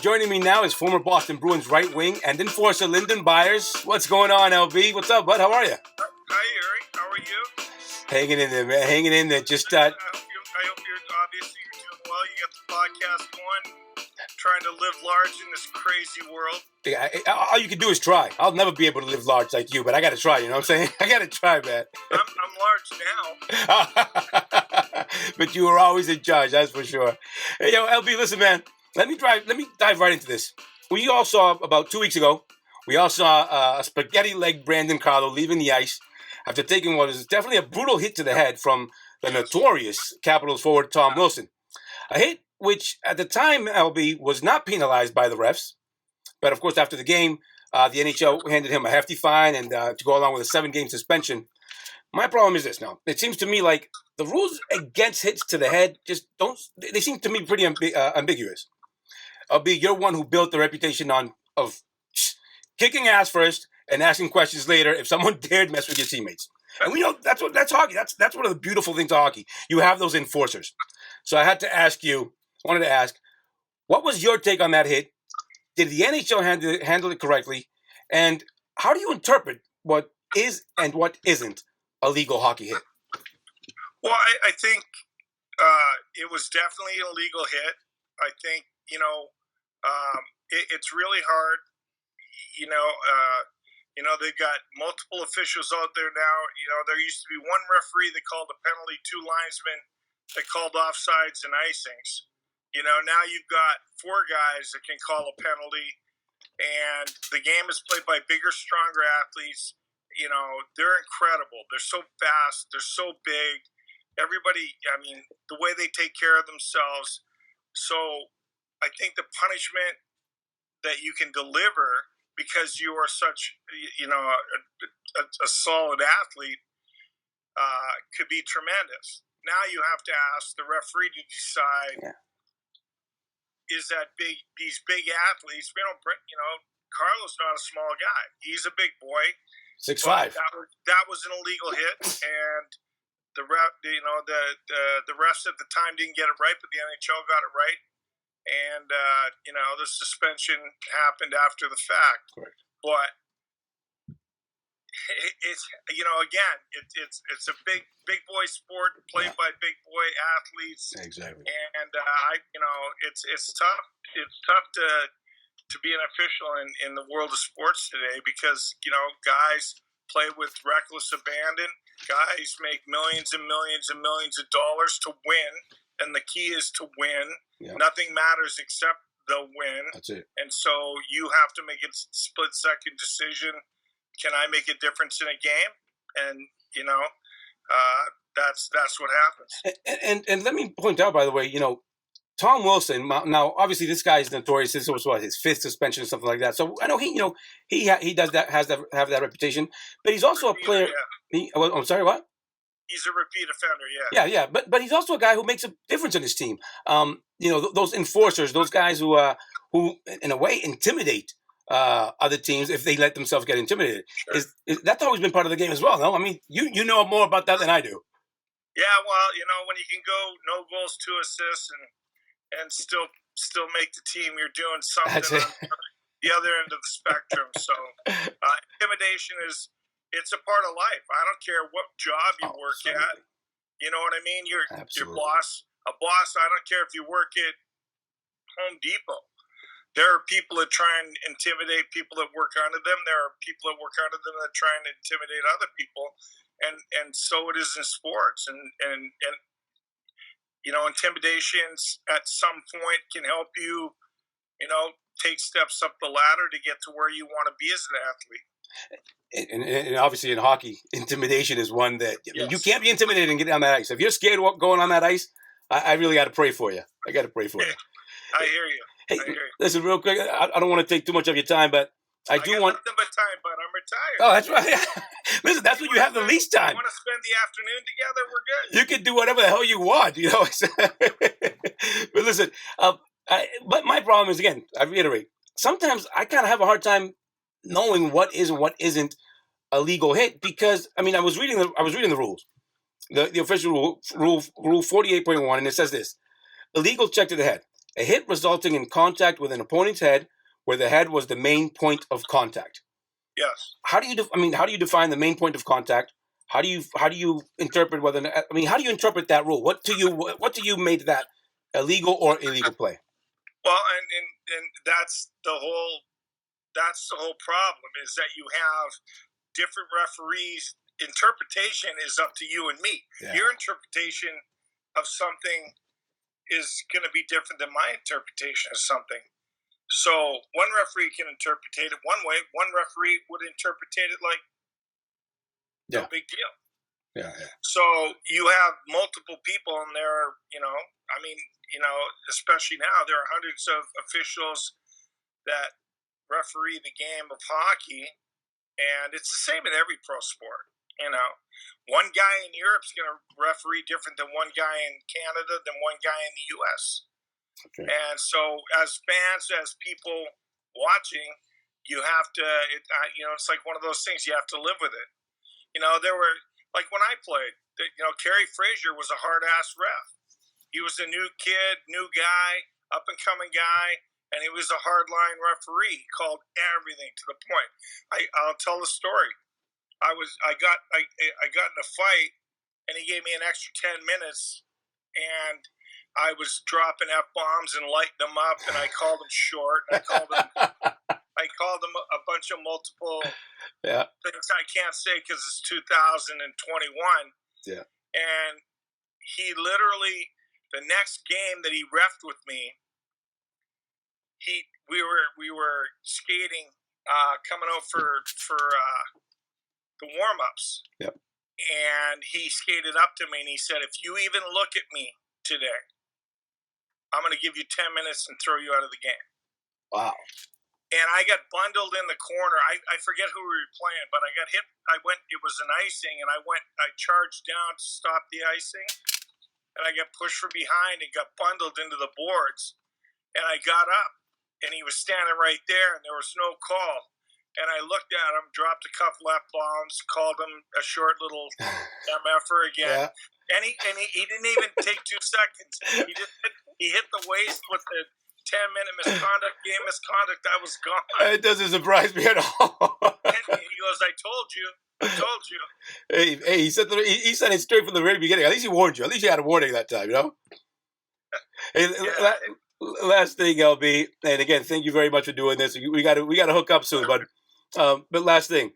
Joining me now is former Boston Bruins right wing and enforcer Lyndon Byers. What's going on, LB? What's up, bud? How are you? Hi, Eric. How are you? Hanging in there, man. Hanging in there. Just I hope you're obviously you're doing well. You got the podcast going, trying to live large in this crazy world. all you can do is try. I'll never be able to live large like you, but I got to try. You know what I'm saying? I got to try, man. I'm large now. But you were always in charge, that's for sure. Hey, yo, LB, listen, man. Let me dive right into this. We all saw about 2 weeks ago. We all saw a spaghetti-legged Brandon Carlo leaving the ice after taking what was definitely a brutal hit to the head from the notorious Capitals forward Tom Wilson. A hit which, at the time, LB, was not penalized by the refs. But, of course, after the game, the NHL handed him a hefty fine and to go along with a 7-game suspension. My problem is this now. It seems to me like the rules against hits to the head just don't – they seem to me pretty ambiguous. LB, you're one who built the reputation of kicking ass first and asking questions later if someone dared mess with your teammates. And we know that's hockey. That's one of the beautiful things of hockey. You have those enforcers. So I wanted to ask, what was your take on that hit? Did the NHL handle it correctly? And how do you interpret what is and what isn't a legal hockey hit? Well, I think it was definitely a legal hit. I think, it's really hard. They've got multiple officials out there now. There used to be one referee that called a penalty, 2 linesmen that called offsides and icings. Now you've got 4 guys that can call a penalty, and the game is played by bigger, stronger athletes. They're incredible. They're so fast. They're so big. Everybody, the way they take care of themselves. So I think the punishment that you can deliver because you are such, a solid athlete could be tremendous. Now you have to ask the referee to decide, is that these big athletes, Carlo's not a small guy. He's a big boy. 6'5". That was an illegal hit, and the refs at the time didn't get it right, but the NHL got it right. And, the suspension happened after the fact. Correct. But it's a big boy sport played by big boy athletes. Exactly. And, it's tough. It's tough to be an official in the world of sports today because, guys play with reckless abandon. Guys make millions and millions and millions of dollars to win. And the key is to win. Yep. Nothing matters except the win. That's it. And so you have to make a split-second decision. Can I make a difference in a game? And, that's what happens. And let me point out, by the way, Tom Wilson. Now, obviously, this guy is notorious. This was his 5th suspension or something like that. So I know he does that, have that reputation. But he's also a player. Yeah. I'm sorry, what? He's a repeat offender, yeah. But he's also a guy who makes a difference in his team. Those enforcers, those guys who in a way intimidate other teams if they let themselves get intimidated. Sure. That's always been part of the game as well, no? I mean, you know more about that than I do. Yeah, well, when you can go no goals, 2 assists, and still make the team, you're doing something on the other end of the spectrum. So intimidation it's a part of life. I don't care what job you work at. You know what I mean? Your boss, I don't care if you work at Home Depot. There are people that try and intimidate people that work under them. There are people that work under them that try and intimidate other people. And so it is in sports. And intimidations at some point can help you, take steps up the ladder to get to where you want to be as an athlete. And obviously in hockey, intimidation is one that you can't be intimidated and get on that ice. If you're scared of going on that ice, I really got to pray for you. I got to pray for you. I hear you. Hey, listen, real quick. I don't want to take too much of your time, but I do want. Nothing but time, but I'm retired. Oh, that's right. Listen, that's when you have the least time. You want to spend the afternoon together? We're good. You can do whatever the hell you want, But listen, but my problem is, again, I reiterate. Sometimes I kind of have a hard time knowing what is and what isn't a legal hit because I was reading the rules, the official rule 48.1, and it says this: illegal check to the head. a hit resulting in contact with an opponent's head, where the head was the main point of contact. Yes. How do you how do you define the main point of contact? How do you interpret whether how do you interpret that rule? What do you make that a legal or illegal play? Well, and that's the whole problem, is that you have different referees. Interpretation is up to you and me. Yeah. Your interpretation of something is going to be different than my interpretation of something. So one referee can interpret it one way. One referee would interpret it like no big deal. Yeah. So you have multiple people in there, especially now, there are hundreds of officials that referee the game of hockey, and it's the same in every pro sport. One guy in Europe's going to referee different than one guy in Canada, than one guy in the U.S. Okay. And so as fans, as people watching, you have to, it's like one of those things, you have to live with it. There were, like when I played, Kerry Fraser was a hard-ass ref. He was a new kid, new guy, up-and-coming guy, and he was a hard-line referee. He called everything to the point. I'll tell the story. I got in a fight, and he gave me an extra 10 minutes, and I was dropping F-bombs and lighting them up, and I called him short, and I called him a bunch of multiple things I can't say because it's 2021. Yeah. And he literally, the next game that he reffed with me, we were skating, coming out for the warm-ups. Yep. And he skated up to me and he said, "If you even look at me today, I'm going to give you 10 minutes and throw you out of the game." Wow. And I got bundled in the corner. I forget who we were playing, but I got hit. It was an icing, and I charged down to stop the icing, and I got pushed from behind and got bundled into the boards. And I got up, and he was standing right there, and there was no call. And I looked at him, dropped a couple F-bombs, called him a short little MFer again. Yeah. And he didn't even take 2 seconds. He hit the waist with the 10-minute game misconduct. I was gone. It doesn't surprise me at all. And he goes, I told you. Hey, he said it straight from the very beginning. At least he warned you. At least you had a warning that time, Hey, last thing, LB, and again, thank you very much for doing this. We got to hook up soon, but last thing,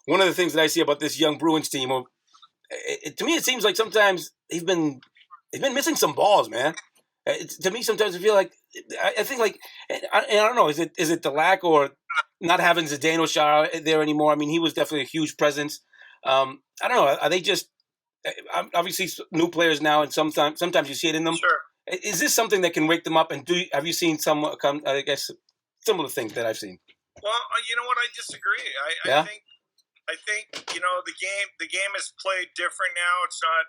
one of the things that I see about this young Bruins team, to me, it seems like sometimes they've been missing some balls, man. To me, sometimes I feel like I think like I don't know. Is it the lack or not having Zdeno Chara there anymore? I mean, he was definitely a huge presence. I don't know. Are they just obviously new players now, and sometimes you see it in them? Sure. Is this something that can wake them up? And have you seen some? I guess similar things that I've seen. Well, you know what? I disagree. I think the game is played different now. It's not.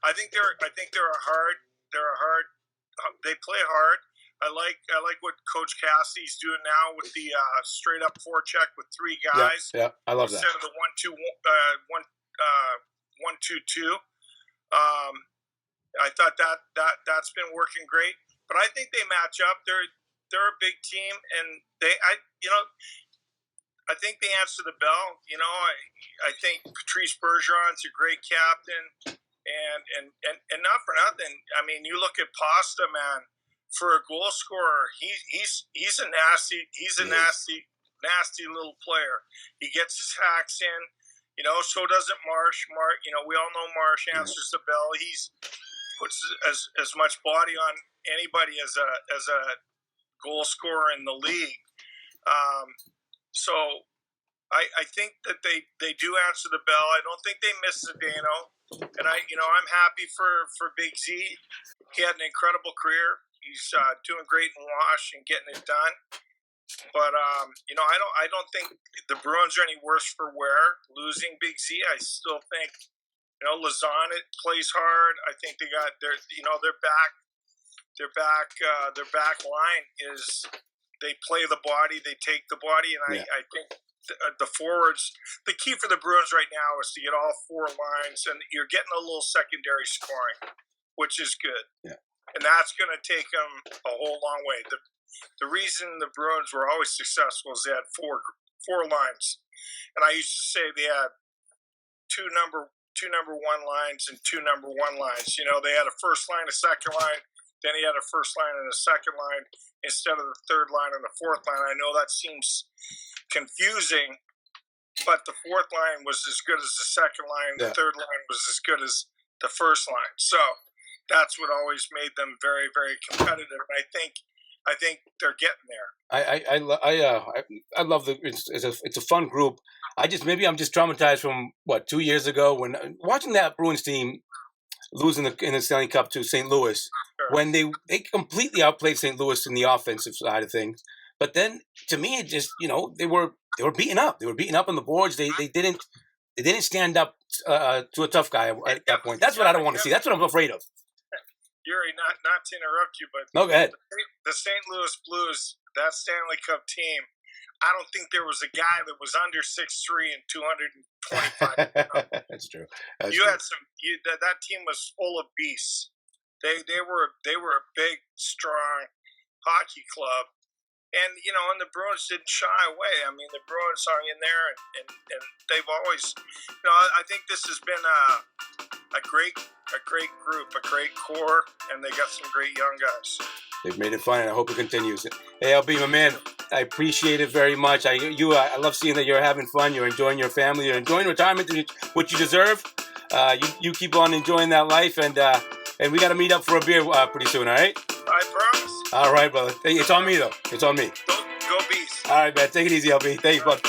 I think they're a hard. They play hard. I like what Coach Cassidy's doing now with the straight up forecheck with 3 guys. Yeah, I love that. Instead of the 1-2-2. I thought that's been working great. But I think they match up. They're a big team, and I think they answer the bell. I think Patrice Bergeron's a great captain. And not for nothing. I mean, you look at Pasta, man. For a goal scorer, he's a nasty little player. He gets his hacks in. So doesn't Marsh. We all know Marsh answers the bell. He's puts as much body on anybody as a goal scorer in the league. So I think that they do answer the bell. I don't think they miss Zdeno. And I'm happy for Big Z. He had an incredible career. He's doing great in Wash and getting it done. But I don't think the Bruins are any worse for wear losing Big Z. I still think Lazan plays hard. I think they got their back line is they play the body, they take the body, and I think the forwards, the key for the Bruins right now is to get all 4 lines, and you're getting a little secondary scoring, which is good. Yeah. and that's going to take them a whole long way. The reason the Bruins were always successful is they had four lines, and I used to say they had two number one lines and two number one lines. You know, they had a first line, a second line, then he had a first line and a second line instead of the third line and the fourth line. I know that seems confusing, but the fourth line was as good as the second line. The third line was as good as the first line. So that's what always made them very, very competitive. And I think they're getting there. I love it's a fun group. Maybe I'm just traumatized from 2 years ago when watching that Bruins team losing in the Stanley Cup to St. Louis, Sure. when they completely outplayed St. Louis in the offensive side of things. But then to me, it just they were beaten up. They were beaten up on the boards. They didn't stand up to a tough guy at that point. That's what I don't want to see. That's what I'm afraid of. Yuri, not to interrupt you, but no, go ahead. The St. Louis Blues, that Stanley Cup team, I don't think there was a guy that was under 6'3" and 225. That's true. That team was full of beasts. They were a big, strong hockey club, and and the Bruins didn't shy away. I mean, the Bruins hung in there, and they've always, I think this has been a great group, a great core, and they got some great young guys. They've made it fun, and I hope it continues. Hey, LB, my man, I appreciate it very much. I love seeing that you're having fun. You're enjoying your family. You're enjoying retirement, which you deserve. You keep on enjoying that life, and we got to meet up for a beer pretty soon, all right? I promise. All right, brother. Hey, it's on me, though. It's on me. Go Bees. All right, man. Take it easy, LB. Thanks, bud.